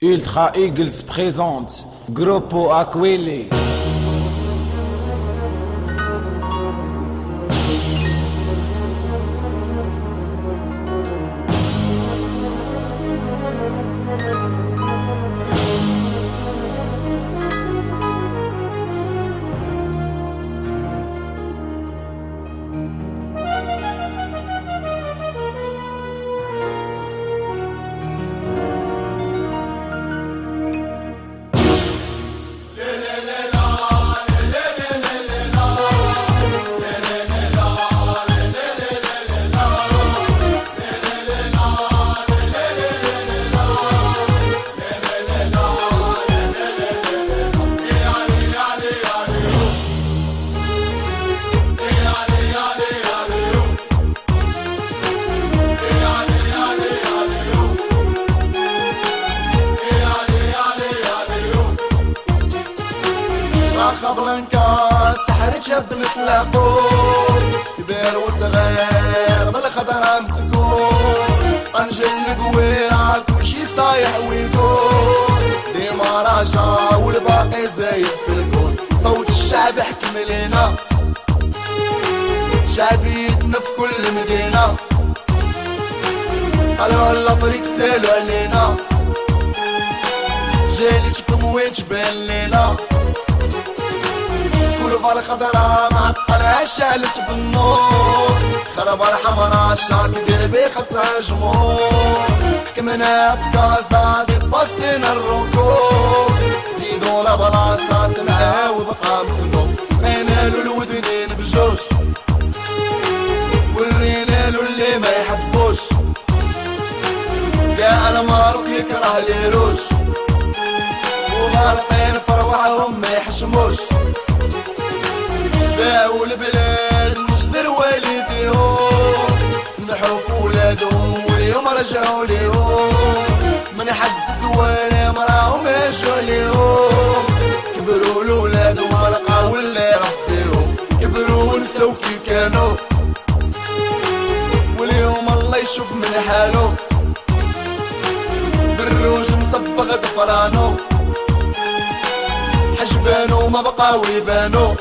Ultra Eagles présente Gruppo Aquili. خبرنكا سحر شاب نتلاقو كبير وصغير بالخضرا مسكون انجل قويرة كلشي صايح ويقول ديما راجع والباقي زايد في الكون. صوت الشعب حكم لينا شعبيتنا في كل مدينة قالوا الافريق سالوا علينا جالتكم وين تبان لينا كرفة الخضرا معطلة شعلت بالنور خربة الحمرا شاك دربي خاصها جمهور حكمنا في كازا دي باصينا الركوب زيدونا بلاصة سمعة وبقى مسنو سقينا له الودنين بجوش ورينا له اللي ما يحبوش كاع الماروك يكره لي روش وغارقين في رواحهم ما يحشموش باعوا البلاد مجدر والديهم سمحوا في ولادهم واليوم رجعوا ليهم من حد سوالهم راهم يجوا ليهم كبروا لولادهم لقاو اللي ربيهم كبروا ونساو كي كانوا واليوم الله يشوف من حالو بالروج مصبغ ضفرانو حجبانو ما بقاو يبانو